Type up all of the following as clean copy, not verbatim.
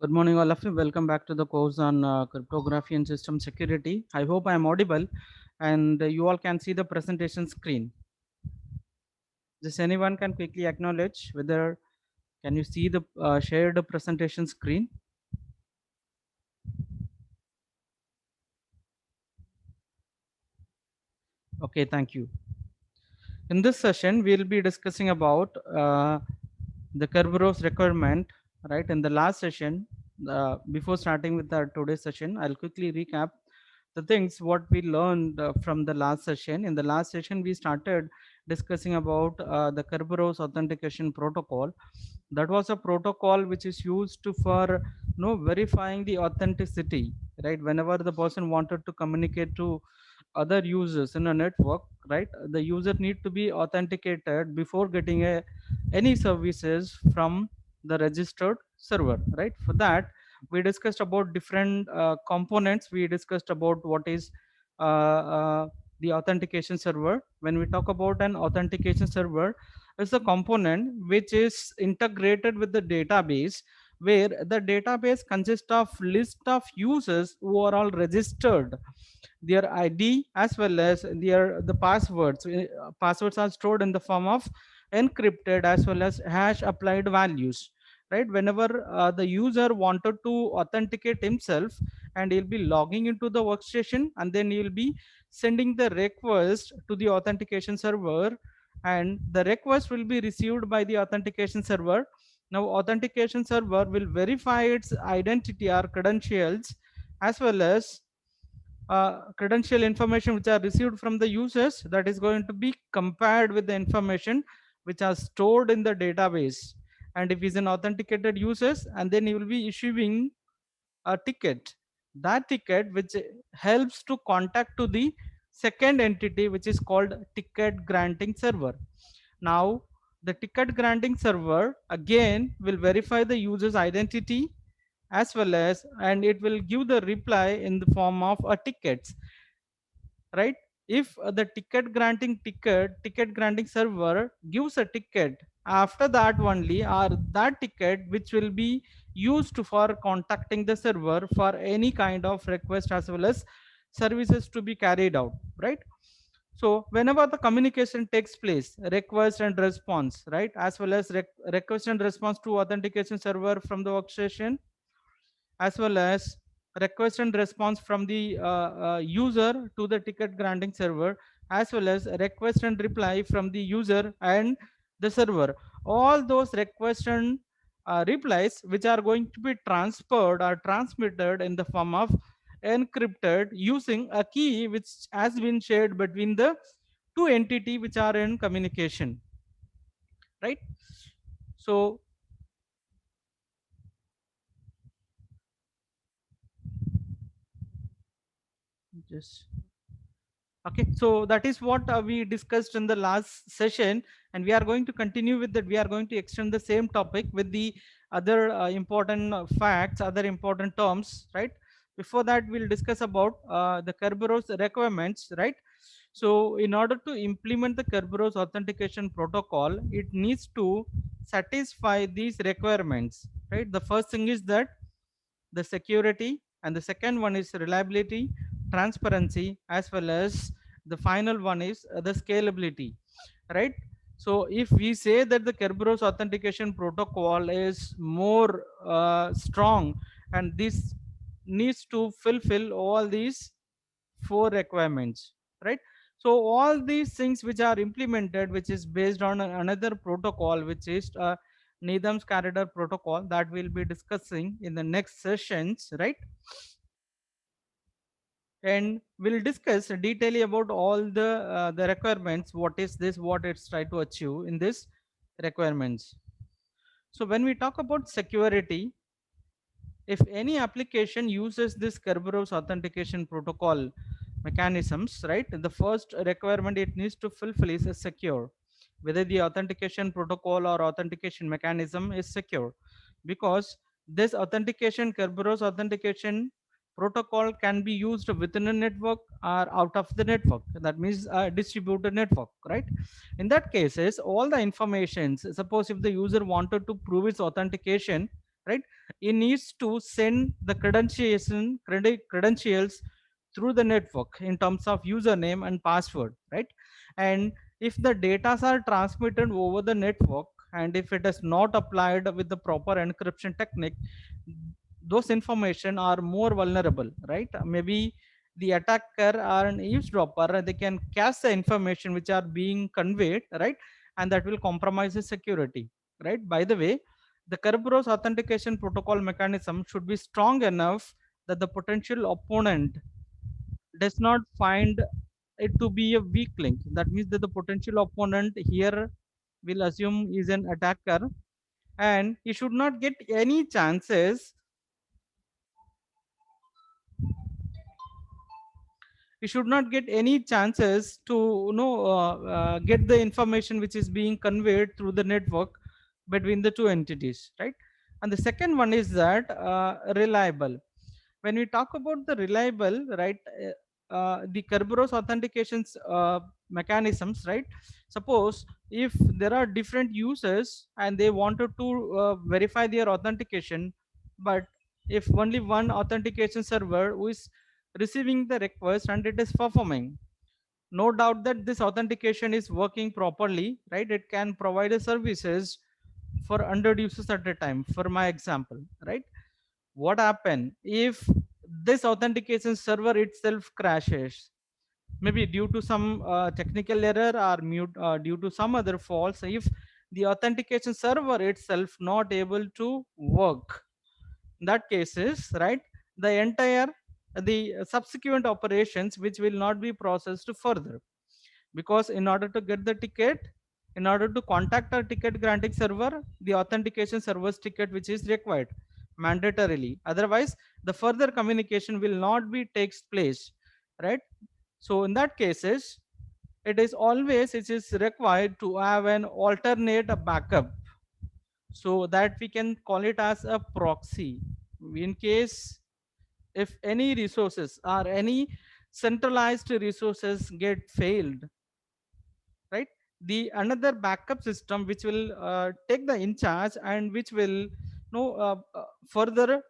Good morning, all of you. Welcome back to the course on cryptography and system security. I hope I am audible and you all can see the presentation screen. Just anyone can quickly acknowledge whether can you see the shared presentation screen? Okay, thank you. In this session, we'll be discussing about the Kerberos requirement, right? In the last session, before starting with our today's session, I'll quickly recap the things what we learned from the last session. In the last session, we started discussing about the Kerberos authentication protocol. That was a protocol which is used to for verifying the authenticity, right? Whenever the person wanted to communicate to other users in a network, right, the user need to be authenticated before getting any services from the registered server, right? For that, we discussed about different components. We discussed about what is the authentication server. When we talk about an authentication server, is a component which is integrated with the database, where the database consists of list of users who are all registered, their id as well as their the passwords. Passwords are stored in the form of encrypted as well as hash applied values, right? Whenever the user wanted to authenticate himself, and he'll be logging into the workstation, and then he'll be sending the request to the authentication server, and the request will be received by the authentication server. Now authentication server will verify its identity or credentials, as well as credential information which are received from the users, that is going to be compared with the information which are stored in the database. And if he's an authenticated users, and then he will be issuing a ticket, that ticket which helps to contact to the second entity which is called ticket granting server. Now the ticket granting server again will verify the user's identity, as well as, and it will give the reply in the form of a tickets, right? If the ticket granting server gives a ticket, after that only, or that ticket which will be used for contacting the server for any kind of request as well as services to be carried out, right? So whenever the communication takes place, request and response, right, as well as request and response to authentication server from the workstation, as well as request and response from the user to the ticket granting server, as well as request and reply from the user and the server. All those requests and replies which are going to be transferred or transmitted in the form of encrypted using a key which has been shared between the two entity which are in communication, right? So just okay, so that is what we discussed in the last session, and we are going to continue with that. We are going to extend the same topic with the other important facts, other important terms, right? Before that, we'll discuss about the Kerberos requirements, right? So in order to implement the Kerberos authentication protocol, it needs to satisfy these requirements, right? The first thing is that the security, and the second one is reliability, transparency, as well as the final one is the scalability, right? So if we say that the Kerberos authentication protocol is more strong, and this needs to fulfill all these four requirements, right? So all these things which are implemented, which is based on another protocol, which is Needham's corridor protocol, that we'll be discussing in the next sessions, right? And we'll discuss detailing about all the requirements, what is this, what it's try to achieve in this requirements. So when we talk about security, if any application uses this Kerberos authentication protocol mechanisms, right, the first requirement it needs to fulfill is a secure, whether the authentication protocol or authentication mechanism is secure, because this authentication Kerberos authentication protocol can be used within a network or out of the network, that means a distributed network, right? In that cases, all the informations, suppose if the user wanted to prove its authentication, right? It needs to send the credentials through the network in terms of username and password, right? And if the data are transmitted over the network, and if it is not applied with the proper encryption technique, those information are more vulnerable, right? Maybe the attacker or an eavesdropper, they can cache the information which are being conveyed, right? And that will compromise the security, right? By the way, the Kerberos authentication protocol mechanism should be strong enough that the potential opponent does not find it to be a weak link. That means that the potential opponent here will assume is an attacker, and he should not get any chances. He should not get any chances to get the information which is being conveyed through the network between the two entities, right? And the second one is that reliable. When we talk about the reliable, right, the Kerberos authentications mechanisms, right? Suppose if there are different users and they wanted to verify their authentication, but if only one authentication server who is receiving the request and it is performing, no doubt that this authentication is working properly, right? It can provide a services for 100 users at a time, for my example, right? What happen if this authentication server itself crashes, maybe due to some technical error or due to some other faults? If the authentication server itself not able to work, in that cases, right, the entire the subsequent operations which will not be processed further, because in order to get the ticket, in order to contact our ticket granting server, the authentication server's ticket which is required mandatorily, otherwise the further communication will not be takes place, right? So in that cases, it is required to have an alternate backup, so that we can call it as a proxy. In case if any resources or any centralized resources get failed, right, the another backup system which will take the in charge and which will further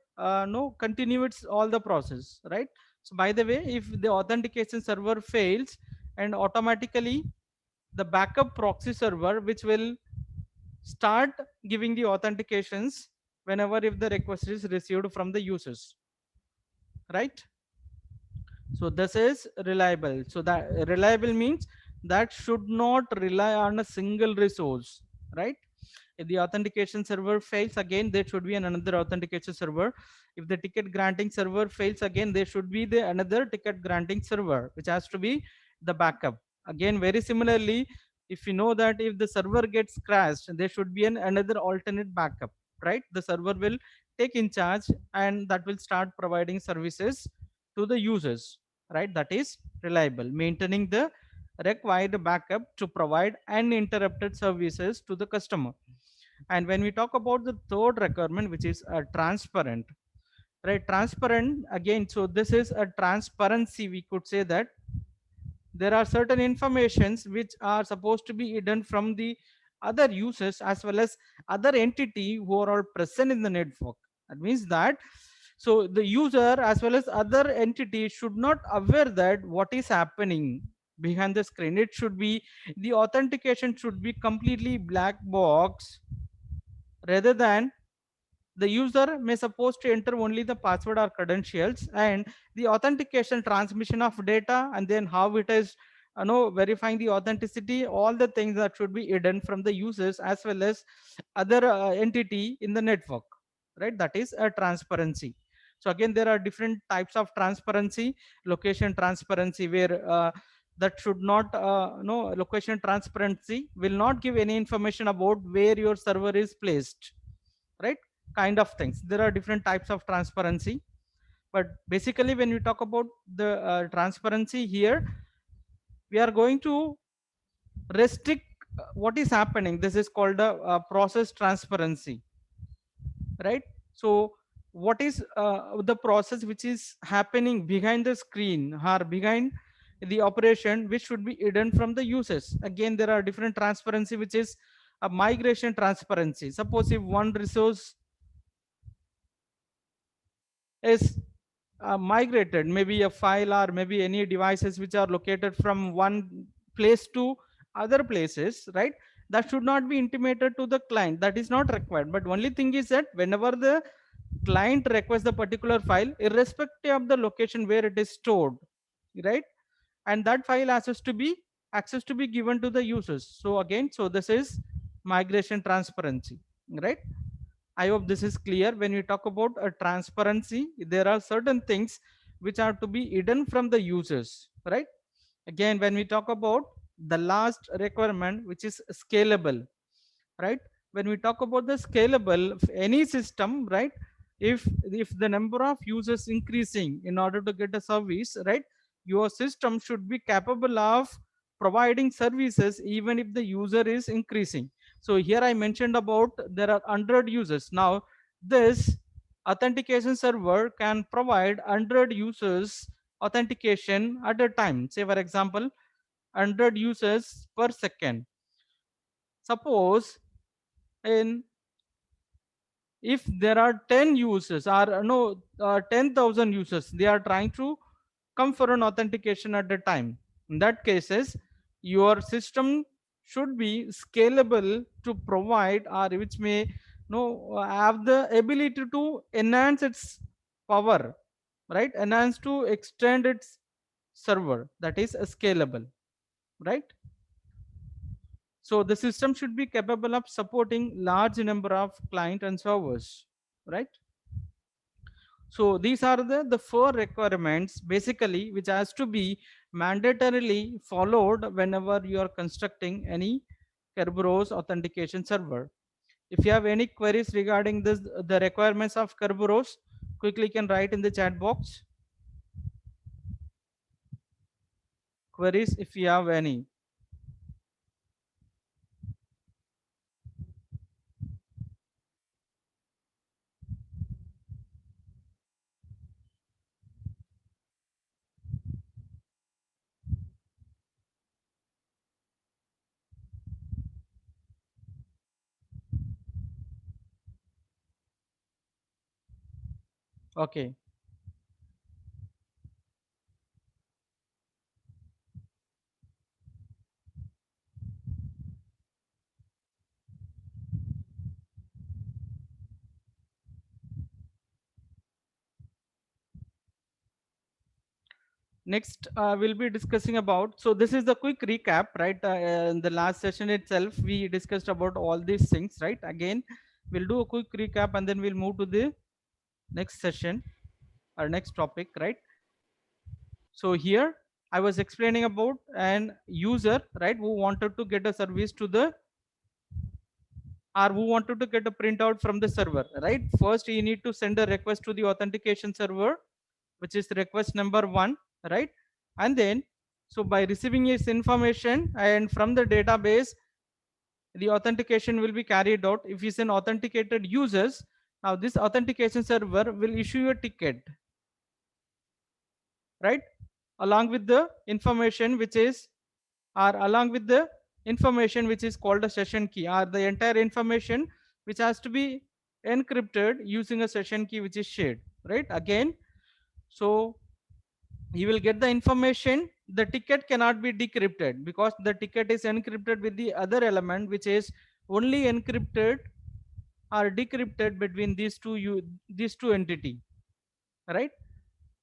continue its all the process, right? So by the way, if the authentication server fails, and automatically the backup proxy server which will start giving the authentications whenever if the request is received from the users, right? So this is reliable. So that reliable means that should not rely on a single resource, right? If the authentication server fails, again there should be another authentication server. If the ticket granting server fails, again there should be the another ticket granting server which has to be the backup. Again, very similarly, if you know that if the server gets crashed, there should be another alternate backup, right? The server will take in charge and that will start providing services to the users, right? That is reliable, maintaining the required backup to provide uninterrupted services to the customer. And when we talk about the third requirement, which is transparent, right? Transparent, again, so this is a transparency. We could say that there are certain informations which are supposed to be hidden from the other users as well as other entity who are all present in the network. That means that so the user as well as other entities should not aware that what is happening behind the screen. It should be the authentication should be completely black box, rather than the user may suppose to enter only the password or credentials, and the authentication transmission of data, and then how it is verifying the authenticity, all the things that should be hidden from the users as well as other entity in the network, right? That is a transparency. So again, there are different types of transparency. Location transparency, where that should not no location transparency will not give any information about where your server is placed, right? Kind of things, there are different types of transparency. But basically when we talk about the transparency here, we are going to restrict what is happening. This is called a process transparency, right? So what is the process which is happening behind the screen or behind the operation, which should be hidden from the users. Again, there are different transparency, which is a migration transparency. Suppose if one resource is migrated, maybe a file or maybe any devices which are located from one place to other places, right? That should not be intimated to the client. That is not required. But only thing is that whenever the client requests the particular file, irrespective of the location where it is stored, right? And that file access to be given to the users. So again, so this is migration transparency, right? I hope this is clear. When we talk about a transparency, there are certain things which are to be hidden from the users, right? Again, when we talk about the last requirement, which is scalable, right? When we talk about the scalable any system, right? If the number of users increasing in order to get a service, right? Your system should be capable of providing services even if the user is increasing. So here I mentioned about there are 100 users. Now this authentication server can provide 100 users authentication at a time. Say for example, 100 users per second. Suppose in if there are 10 users or no 10,000 users, they are trying to come for an authentication at a time. In that cases, your system should be scalable to provide, or which may have the ability to enhance its power, right? Enhance to extend its server, that is scalable, right? So the system should be capable of supporting large number of client and servers, right? So these are the four requirements basically which has to be mandatorily followed whenever you are constructing any Kerberos authentication server. If you have any queries regarding this, the requirements of Kerberos, quickly can write in the chat box. Queries if you have any. Okay. Next we'll be discussing about, so this is the quick recap, right? In the last session itself we discussed about all these things, right? Again we'll do a quick recap and then we'll move to the next session or next topic, right? So here I was explaining about an user, right, who wanted to get a service to the, or who wanted to get a printout from the server, right? First you need to send a request to the authentication server, which is request number 1, right? And then so by receiving this information and from the database, the authentication will be carried out. If it's an authenticated users, now this authentication server will issue a ticket, right? Along with the information which is, or along with the information which is called a session key, or the entire information which has to be encrypted using a session key which is shared, right? Again, so you will get the information. The ticket cannot be decrypted because the ticket is encrypted with the other element which is only encrypted or decrypted between these two entity, right?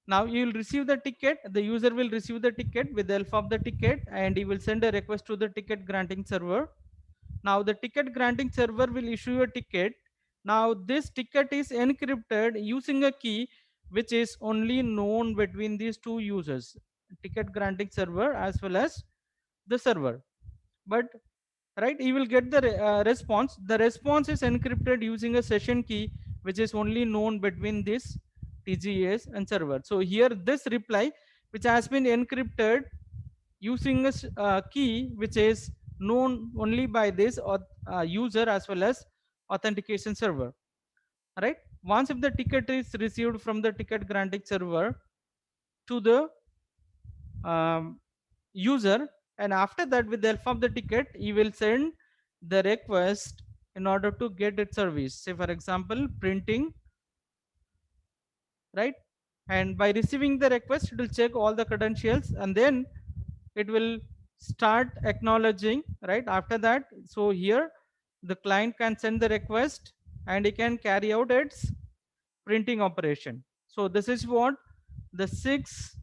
Now you will receive the ticket, the user will receive the ticket with the help of the ticket, and he will send a request to the ticket granting server. Now the ticket granting server will issue a ticket. Now this ticket is encrypted using a key which is only known between these two users, ticket granting server as well as the server. But right, you will get the response. The response is encrypted using a session key which is only known between this TGS and server. So here this reply which has been encrypted using a key which is known only by this user as well as authentication server, right? Once if the ticket is received from the ticket granting server to the um, user, and after that with the help of the ticket you will send the request in order to get its service. Say for example, printing right? And by receiving the request, it will check all the credentials, and then it will start acknowledging, right? After that, so here the client can send the request and it can carry out its printing operation. So this is what the six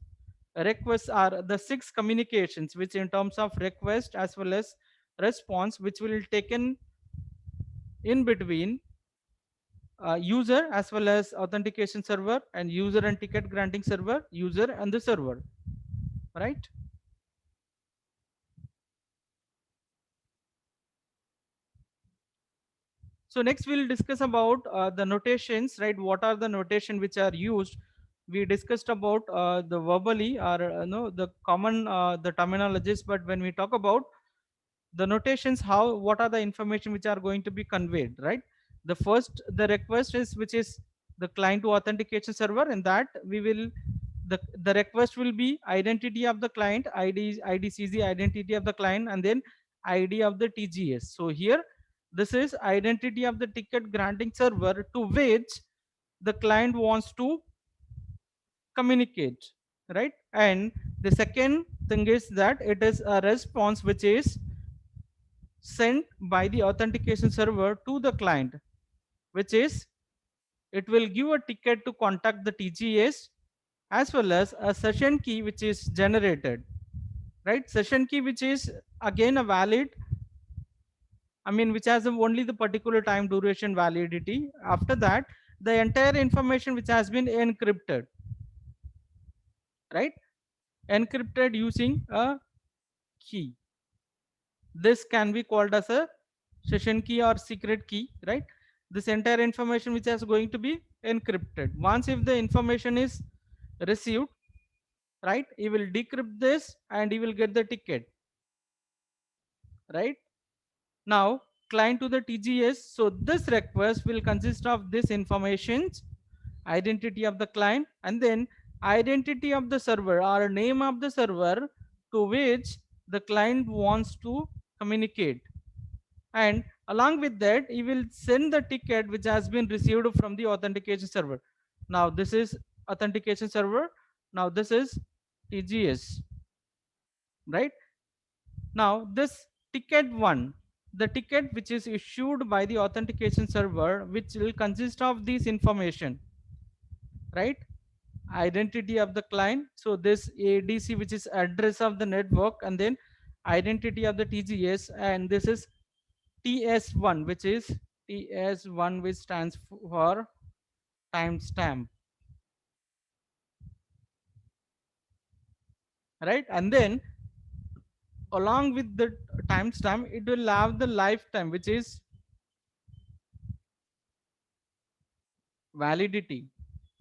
requests are, the six communications which in terms of request as well as response, which will taken in between user as well as authentication server, and user and ticket granting server, user and the server, right? So next we'll discuss about the notations, right? What are the notation which are used? We discussed about the verbally or no the common the terminologies, but when we talk about the notations, how what are the information which are going to be conveyed, right? The first, the request is which is the client to authentication server, and that we will the request will be identity of the client, idcz identity of the client, and then id of the tgs. So here this is identity of the ticket granting server to which the client wants to communicate, right? And the second thing is that it is a response which is sent by the authentication server to the client, which is it will give a ticket to contact the TGS, as well as a session key which is generated, right? Session key which is again a valid, I mean which has only the particular time duration validity. After that, the entire information which has been encrypted, right? Encrypted using a key. This can be called as a session key or secret key, right? This entire information which is going to be encrypted. Once if the information is received, right, he will decrypt this and he will get the ticket, right? Now client to the TGS, so this request will consist of this information: identity of the client, and then identity of the server or name of the server to which the client wants to communicate, and along with that he will send the ticket which has been received from the authentication server. Now this is authentication server, now this is TGS, right? Now this ticket one, the ticket which is issued by the authentication server, which will consist of this information, right? Identity of the client, so this ADC which is address of the network, and then identity of the TGS, and this is TS1 which is TS1 which stands for timestamp, right? And then along with the timestamp it will have the lifetime which is validity.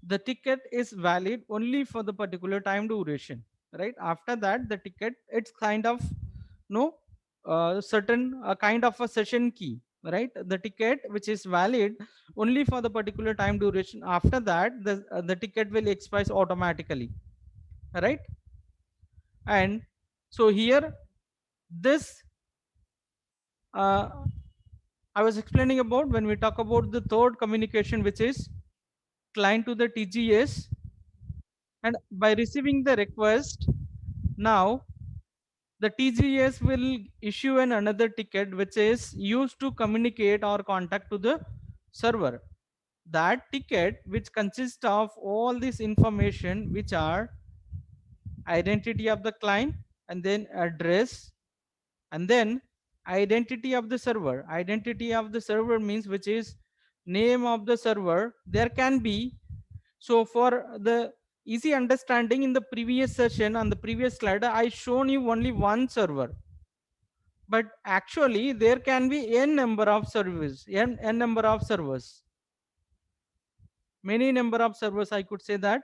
The ticket is valid only for the particular time duration, right? After that the ticket, it's kind of no certain kind of a session key, right? The ticket which is valid only for the particular time duration, after that the ticket will expire automatically, right? And so here this uh, I was explaining about when we talk about the third communication, which is client to the TGS, and by receiving the request, now the TGS will issue an another ticket which is used to communicate or contact to the server. That ticket which consists of all this information which are identity of the client, and then address, and then identity of the server. Identity of the server means which is name of the server. There can be, so for the easy understanding, in the previous session on the previous slide I shown you only one server, but actually there can be n number of servers, n number of servers, many number of servers, I could say that,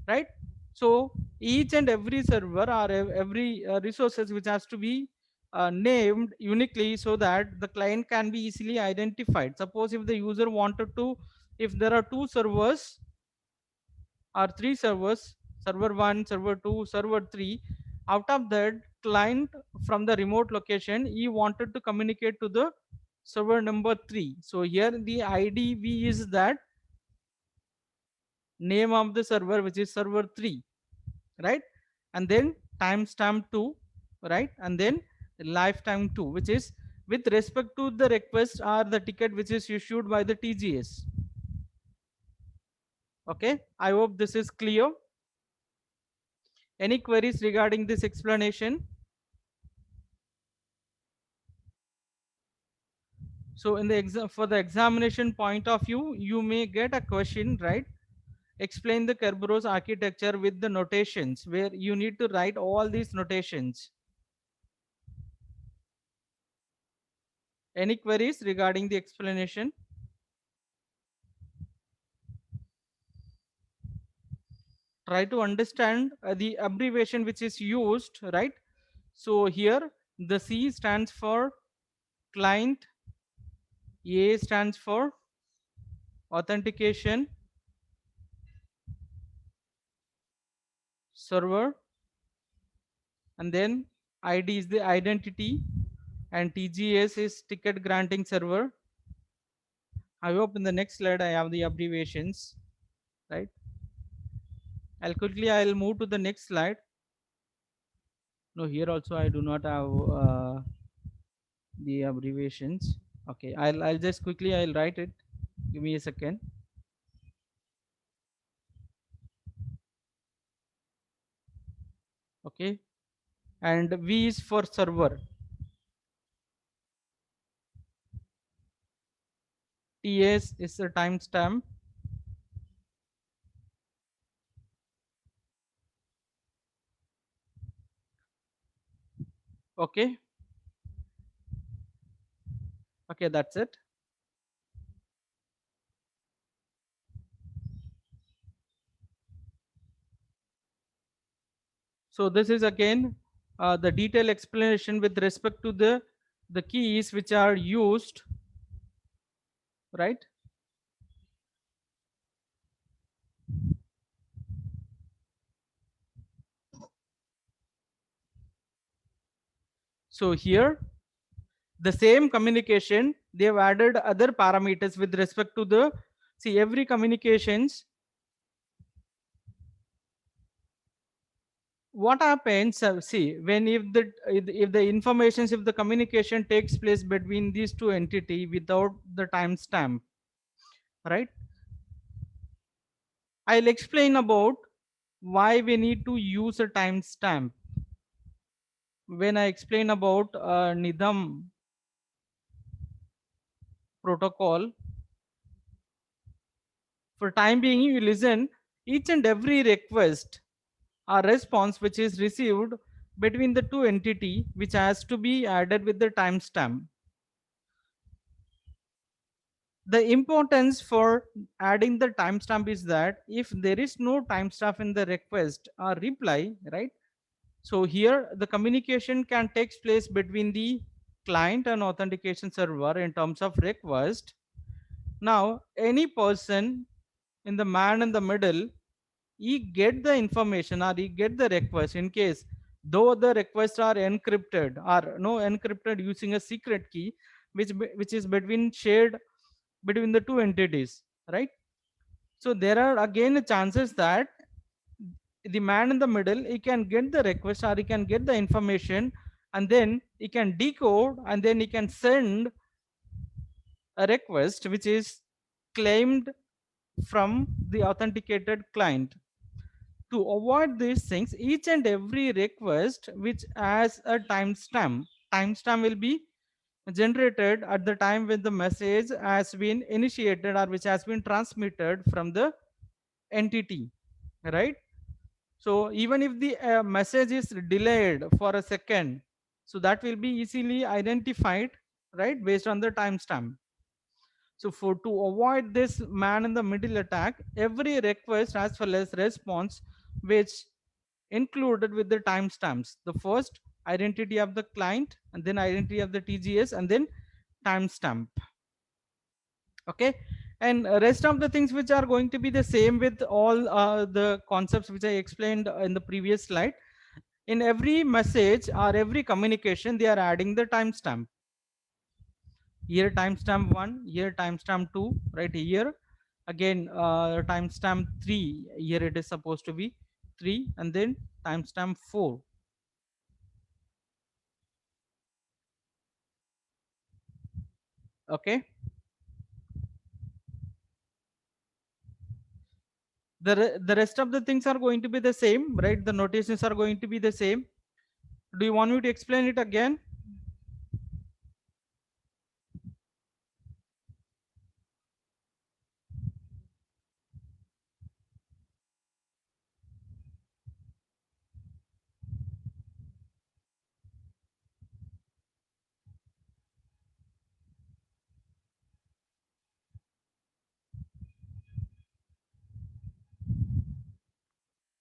right? So each and every server or every resources which has to be named uniquely so that the client can be easily identified. Suppose if the user wanted to, if there are two servers or three servers, server 1, server 2, server 3, out of that client from the remote location he wanted to communicate to the server number 3. So here the idv is that name of the server, which is server 3, right? And then timestamp 2, right? And then lifetime 2, which is with respect to the request or the ticket which is issued by the TGS. Okay, I hope this is clear. Any queries regarding this explanation? So in the exam, for the examination point of view, you may get a question, right? Explain the Kerberos architecture with the notations, where you need to write all these notations. Any queries regarding the explanation? Try to understand the abbreviation which is used, right? So here the C stands for client, A stands for authentication server, and then ID is the identity, and TGS is ticket granting server. I hope in the next slide I have the abbreviations, right? I'll move to the next slide. No, here also I do not have the abbreviations. Okay, I'll just quickly I'll write it. Give me a second. Okay, and V is for server. TS is a timestamp. Okay, okay, that's it. So this is again the detailed explanation with respect to the keys which are used, right? So here the same communication, they have added other parameters with respect to the, see, every communications. What happens, see, when if the informations, if the communication takes place between these two entity without the timestamp, right? I'll explain about why we need to use a timestamp when I explain about Nidam protocol. For time being, you listen each and every request or response which is received between the two entity, which has to be added with the timestamp. The importance for adding the timestamp is that if there is no timestamp in the request or reply, right? So here the communication can take place between the client and authentication server in terms of request. Now any person in the man in the middle, he get the information or he get the request in case though the requests are encrypted or no encrypted using a secret key which is between shared between the two entities, right? So there are again chances that the man in the middle, he can get the request or he can get the information, and then he can decode and then he can send a request which is claimed from the authenticated client. To avoid these things, each and every request which has a timestamp will be generated at the time when the message has been initiated or which has been transmitted from the entity, right? So even if the message is delayed for a second, so that will be easily identified, right, based on the timestamp. So for to avoid this man in the middle attack, every request as well as response which included with the timestamps, the first identity of the client and then identity of the TGS and then timestamp. Okay, and rest of the things which are going to be the same with all the concepts which I explained in the previous slide. In every message or every communication, they are adding the timestamp. Here timestamp 1, here timestamp 2, right here again timestamp 3, here it is supposed to be 3, and then timestamp 4. Okay, the rest of the things are going to be the same, right? The notations are going to be the same. Do you want me to explain it again?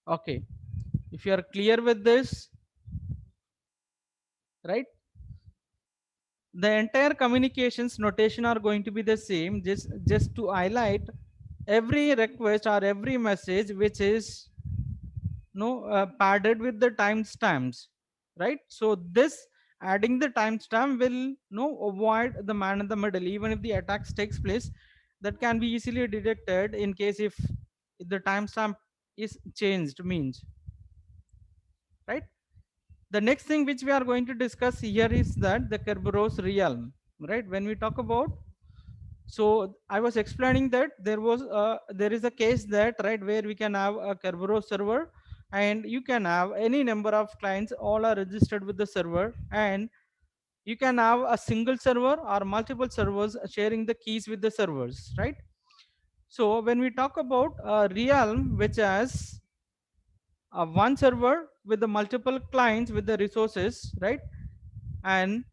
Okay, if you are clear with this, right, the entire communications notation are going to be the same. Just to highlight, every request or every message which is no padded with the timestamps, right? So this adding the timestamp will no avoid the man in the middle. Even if the attacks takes place, that can be easily detected in case if the timestamp is changed means, right? The next thing which we are going to discuss here is that the Kerberos realm, right? When we talk about, so I was explaining that there is a case that, right, where we can have a Kerberos server, and you can have any number of clients, all are registered with the server, and you can have a single server or multiple servers sharing the keys with the servers, right? So when we talk about a realm which has one server with the multiple clients with the resources, right? And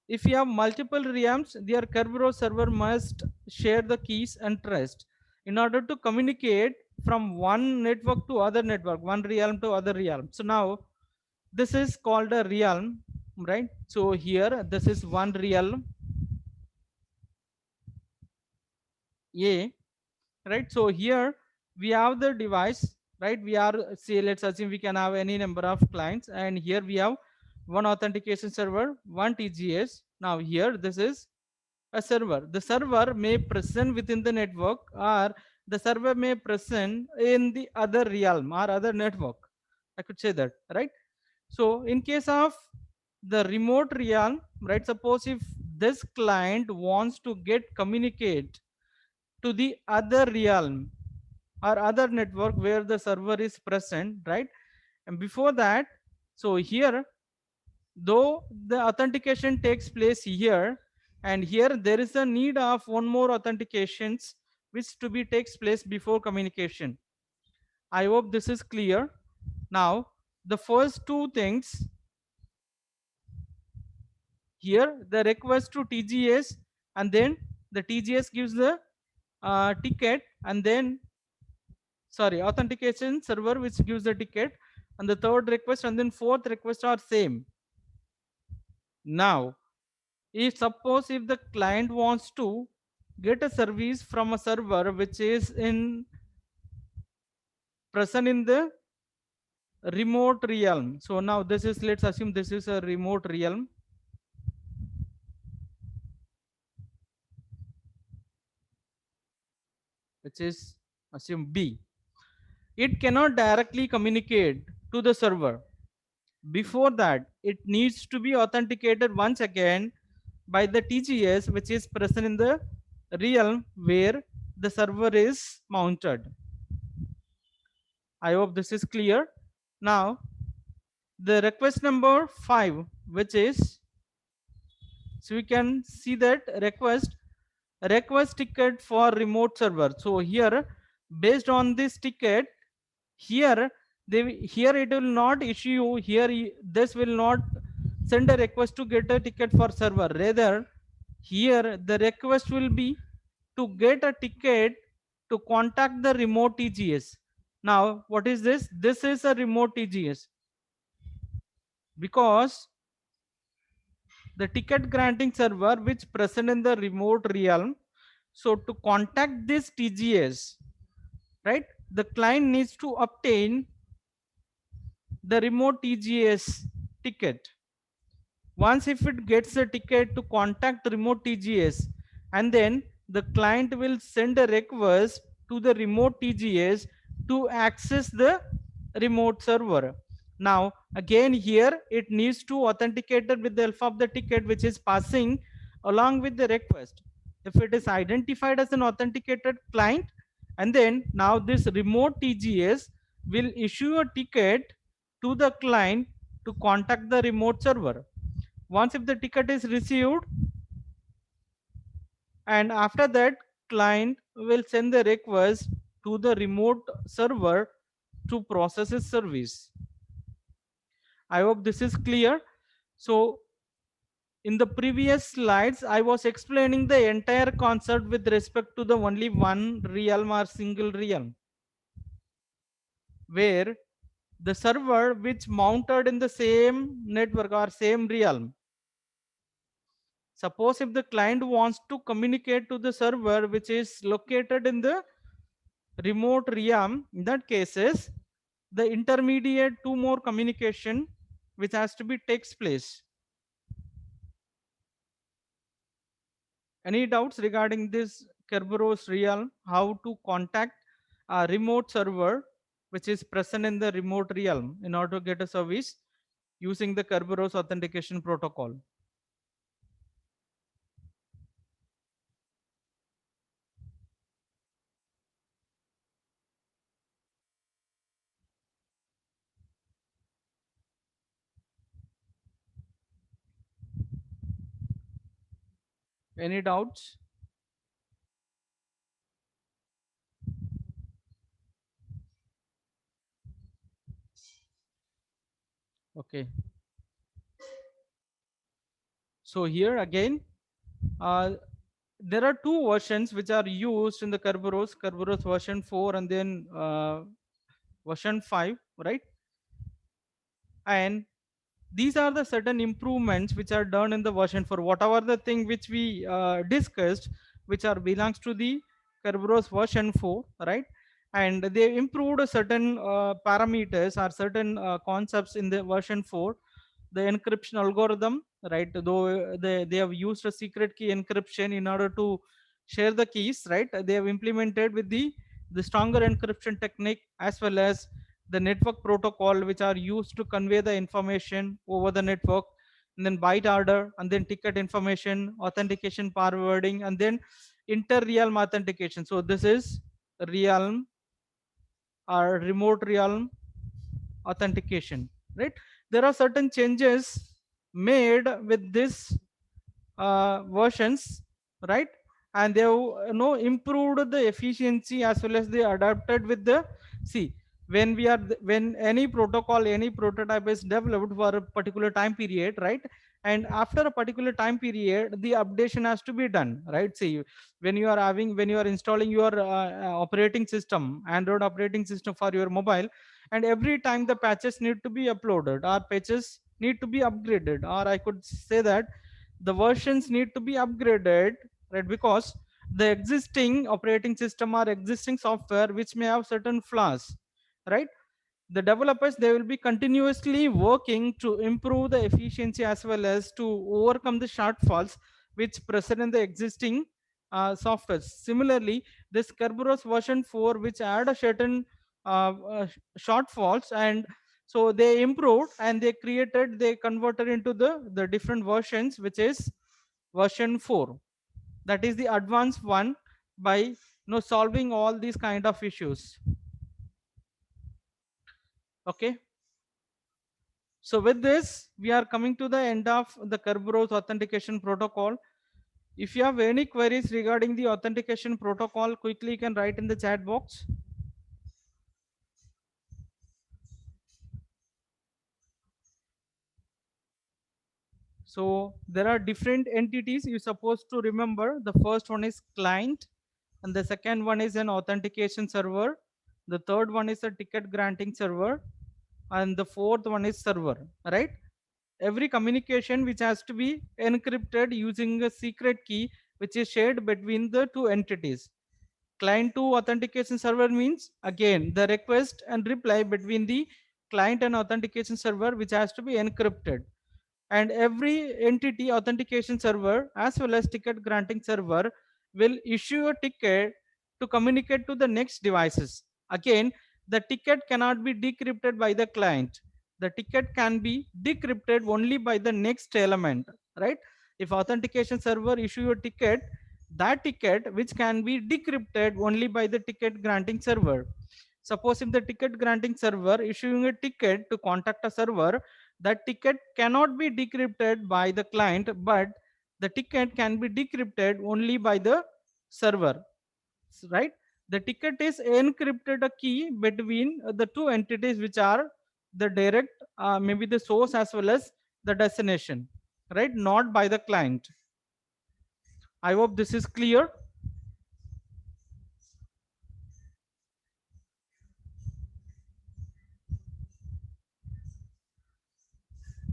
if you have multiple realms, their Kerberos server must share the keys and trust in order to communicate from one network to other network, one realm to other realm. So now this is called a realm, right? So here this is one realm A, right? So here we have the device, right? We are, say, let's assume we can have any number of clients, and here we have one authentication server, one TGS. Now here this is a server. The server may present within the network, or the server may present in the other realm or other network. I could say that, right? So in case of the remote realm, right? Suppose if this client wants to get communicate to the other realm or other network where the server is present, right? And before that, so here, though the authentication takes place here, and here there is a need of one more authentications which to be takes place before communication. I hope this is clear. Now the first two things, here the request to TGS, and then the TGS gives the ticket, and then, sorry, authentication server which gives the ticket, and the third request and then fourth request are same. Now if suppose if the client wants to get a service from a server which is in present in the remote realm, so now this is, let's assume this is a remote realm, which is assume B. It cannot directly communicate to the server. Before that, it needs to be authenticated once again by the TGS which is present in the realm where the server is mounted. I hope this is clear. Now the request number 5, which is, so we can see that request ticket for remote server. So here, based on this ticket, here here it will not issue, here this will not send a request to get a ticket for server. Rather, here the request will be to get a ticket to contact the remote TGS. Now what is this? This is a remote TGS, because the ticket granting server which present in the remote realm. So to contact this TGS, right, the client needs to obtain the remote TGS ticket. Once if it gets a ticket to contact remote TGS, and then the client will send a request to the remote TGS to access the remote server. Now again here it needs to authenticate it with the help of the ticket which is passing along with the request. If it is identified as an authenticated client, and then now this remote TGS will issue a ticket to the client to contact the remote server. Once if the ticket is received, and after that client will send the request to the remote server to process his service. I hope this is clear. So in the previous slides I was explaining the entire concept with respect to the only one realm or single realm, where the server which mounted in the same network or same realm. Suppose if the client wants to communicate to the server which is located in the remote realm, in that cases the intermediate two more communication which has to be takes place. Any doubts regarding this Kerberos realm, how to contact a remote server which is present in the remote realm in order to get a service using the Kerberos authentication protocol? Any doubts? Okay. So here again, uh, there are two versions which are used in the Kerberos version 4 and then version 5, right? And these are the certain improvements which are done in the version 4. Whatever the thing which we discussed, which are belongs to the Kerberos version 4, right? And they improved certain parameters or certain concepts in the version 4. The encryption algorithm, right? Though they have used a secret key encryption in order to share the keys, right? They have implemented with the stronger encryption technique, as well as the network protocol which are used to convey the information over the network, and then byte order, and then ticket information, authentication forwarding, and then inter-realm authentication. So this is realm or remote realm authentication, right? There are certain changes made with this versions, right? And they have improved the efficiency as well as they adapted with the, see, when we are when any protocol, any prototype is developed for a particular time period, right? And after a particular time period the updation has to be done, right? See, when you are installing your operating system, Android operating system for your mobile, and every time the patches need to be uploaded or patches need to be upgraded, or I could say that the versions need to be upgraded, right? Because the existing operating system or existing software which may have certain flaws, right? The developers, they will be continuously working to improve the efficiency as well as to overcome the shortfalls which present in the existing software. Similarly, this Kerberos version 4 which add a certain shortfalls, and so they improved and they converted into the different versions, which is version 4. That is the advanced one, by solving all these kind of issues. Okay. So with this, we are coming to the end of the Kerberos authentication protocol. If you have any queries regarding the authentication protocol, quickly you can write in the chat box. So there are different entities you're supposed to remember. The first one is client, and the second one is an authentication server. The third one is a ticket granting server, and the fourth one is server, right? Every communication which has to be encrypted using a secret key which is shared between the two entities. Client to authentication server means again the request and reply between the client and authentication server which has to be encrypted. And every entity authentication server as well as ticket granting server will issue a ticket to communicate to the next devices. Again, the ticket cannot be decrypted by the client. The ticket can be decrypted only by the next element, right? If authentication server issue a ticket, that ticket which can be decrypted only by the ticket granting server. Suppose if the ticket granting server issuing a ticket to contact a server, that ticket cannot be decrypted by the client, but the ticket can be decrypted only by the server, right? The ticket is encrypted a key between the two entities which are the direct, maybe the source as well as the destination, right? Not by the client. I hope this is clear.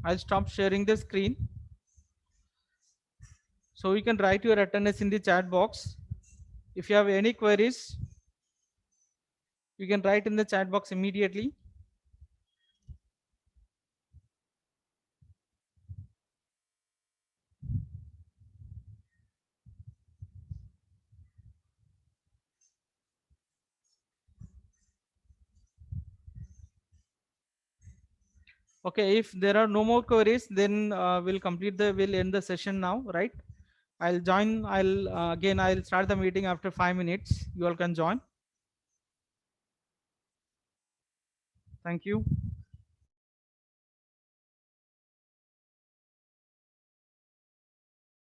I'll stop sharing the screen. So you can write your attendance in the chat box. If you have any queries, you can write in the chat box immediately. Okay, if there are no more queries, then we'll end the session now, right? I'll start the meeting after 5 minutes. You all can join. Thank you.